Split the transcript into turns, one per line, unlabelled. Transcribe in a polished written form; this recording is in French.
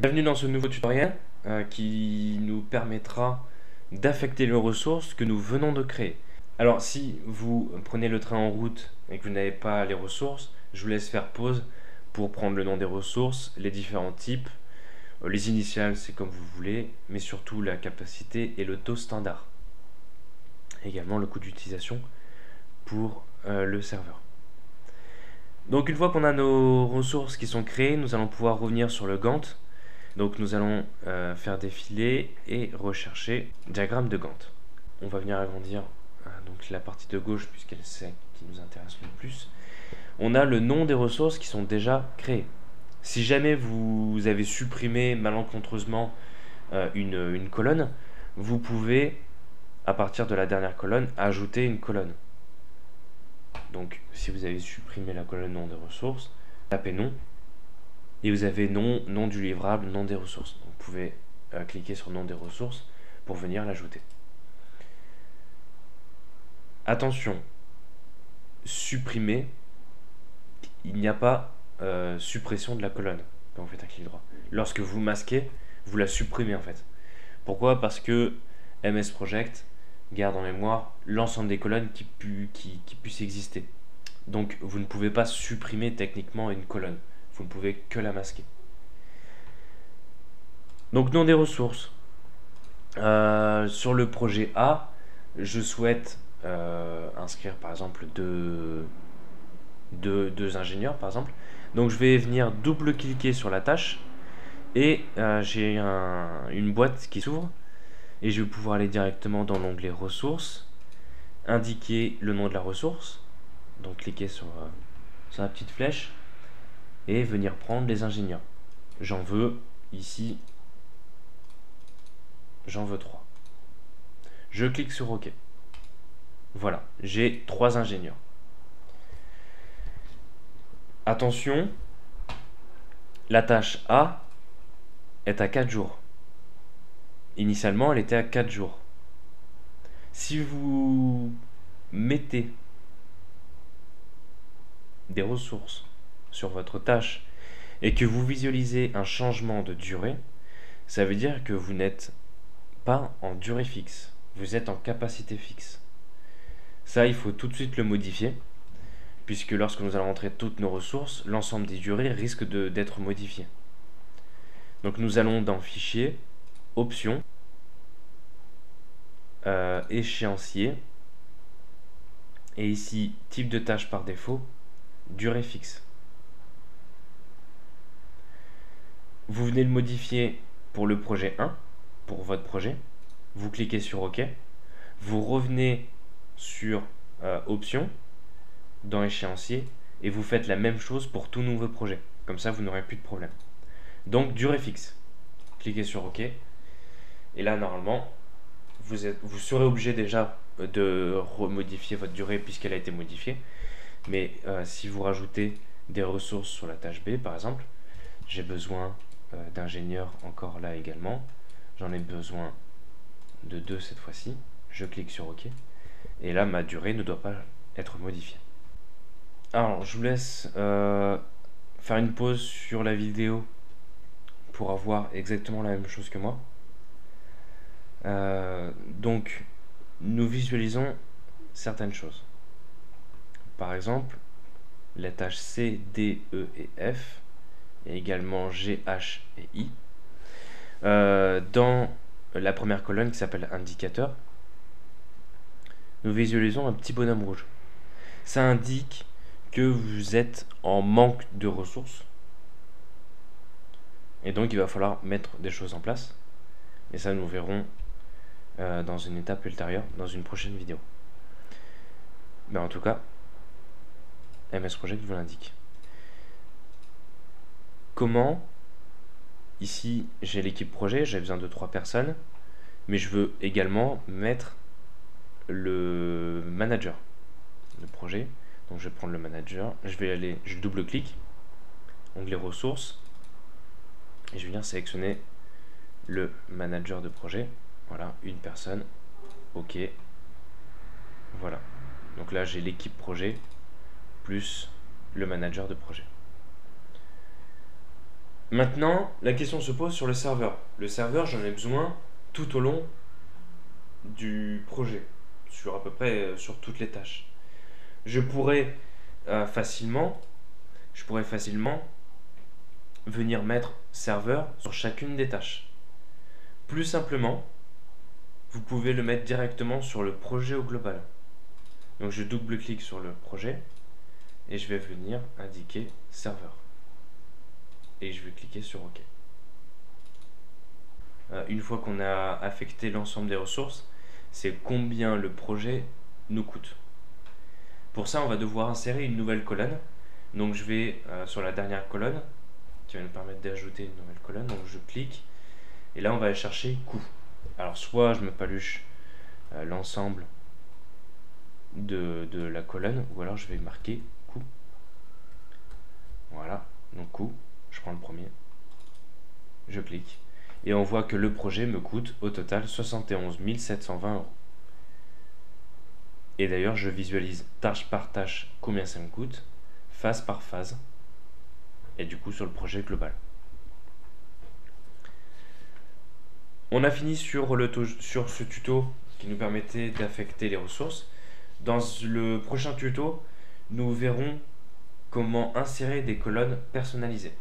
Bienvenue dans ce nouveau tutoriel qui nous permettra d'affecter les ressources que nous venons de créer. Alors si vous prenez le train en route et que vous n'avez pas les ressources, je vous laisse faire pause pour prendre le nom des ressources, les différents types, les initiales c'est comme vous voulez, mais surtout la capacité et le taux standard. Également le coût d'utilisation pour le serveur. Donc une fois qu'on a nos ressources qui sont créées, nous allons pouvoir revenir sur le Gantt. Donc nous allons faire défiler et rechercher diagramme de Gantt. On va venir agrandir donc la partie de gauche puisqu'elle est celle qui nous intéresse le plus. On a le nom des ressources qui sont déjà créées. Si jamais vous avez supprimé malencontreusement une colonne, vous pouvez, à partir de la dernière colonne, ajouter une colonne. Donc si vous avez supprimé la colonne nom des ressources, tapez nom. Et vous avez nom du livrable, nom des ressources. Donc vous pouvez cliquer sur nom des ressources pour venir l'ajouter. Attention, supprimer, il n'y a pas suppression de la colonne quand vous faites un clic droit. Lorsque vous masquez, vous la supprimez en fait. Pourquoi? Parce que MS Project garde en mémoire l'ensemble des colonnes qui puissent exister. Donc vous ne pouvez pas supprimer techniquement une colonne. Vous ne pouvez que la masquer. Donc nom des ressources. Sur le projet A, je souhaite inscrire par exemple deux ingénieurs par exemple. Donc je vais venir double-cliquer sur la tâche et j'ai une boîte qui s'ouvre et je vais pouvoir aller directement dans l'onglet ressources, indiquer le nom de la ressource, donc cliquer sur la petite flèche et venir prendre les ingénieurs. J'en veux ici, j'en veux 3. Je clique sur OK. Voilà, j'ai 3 ingénieurs. Attention, la tâche A est à 4 jours. Initialement, elle était à 4 jours. Si vous mettez des ressources sur votre tâche et que vous visualisez un changement de durée, ça veut dire que vous n'êtes pas en durée fixe, vous êtes en capacité fixe. Ça, il faut tout de suite le modifier, puisque lorsque nous allons rentrer toutes nos ressources, l'ensemble des durées risque d'être modifié. Donc nous allons dans Fichier, Options, Échéancier, et ici, type de tâche par défaut, durée fixe. Vous venez le modifier pour le projet 1, pour votre projet. Vous cliquez sur OK. Vous revenez sur Options, dans Échéancier, et vous faites la même chose pour tout nouveau projet. Comme ça, vous n'aurez plus de problème. Donc, durée fixe. Cliquez sur OK. Et là, normalement, vous serez obligé déjà de remodifier votre durée puisqu'elle a été modifiée. Mais si vous rajoutez des ressources sur la tâche B, par exemple, j'ai besoin d'ingénieurs encore là également. J'en ai besoin de 2 cette fois-ci. Je clique sur OK. Et là, ma durée ne doit pas être modifiée. Alors, je vous laisse faire une pause sur la vidéo pour avoir exactement la même chose que moi. Donc, nous visualisons certaines choses. Par exemple, les tâches C, D, E et F, et également G, H et I. Dans la première colonne qui s'appelle indicateur, nous visualisons un petit bonhomme rouge. Ça indique que vous êtes en manque de ressources. Et donc il va falloir mettre des choses en place. Et ça nous verrons dans une étape ultérieure, dans une prochaine vidéo. Mais en tout cas, MS Project vous l'indique. Comment? Ici, j'ai l'équipe projet, j'ai besoin de 3 personnes, mais je veux également mettre le manager de projet. Donc je vais prendre le manager, je double-clique, onglet ressources, et je vais venir sélectionner le manager de projet. Voilà, une personne. OK. Voilà. Donc là, j'ai l'équipe projet plus le manager de projet. Maintenant, la question se pose sur le serveur. Le serveur, j'en ai besoin tout au long du projet, sur à peu près sur toutes les tâches. Je pourrais euh, facilement, je pourrais facilement venir mettre serveur sur chacune des tâches. Plus simplement, vous pouvez le mettre directement sur le projet au global. Donc je double-clique sur le projet et je vais venir indiquer serveur. Et je vais cliquer sur OK. Une fois qu'on a affecté l'ensemble des ressources, c'est combien le projet nous coûte. Pour ça, on va devoir insérer une nouvelle colonne. Donc je vais sur la dernière colonne qui va nous permettre d'ajouter une nouvelle colonne. Donc je clique et là on va aller chercher coût. Alors soit je me paluche l'ensemble de la colonne ou alors je vais marquer coût. Voilà, donc coût, je prends le premier, je clique et on voit que le projet me coûte au total 71 720 euros. Et d'ailleurs, je visualise tâche par tâche combien ça me coûte, phase par phase, et du coup sur le projet global. On a fini sur ce tuto qui nous permettait d'affecter les ressources. Dans le prochain tuto, nous verrons comment insérer des colonnes personnalisées.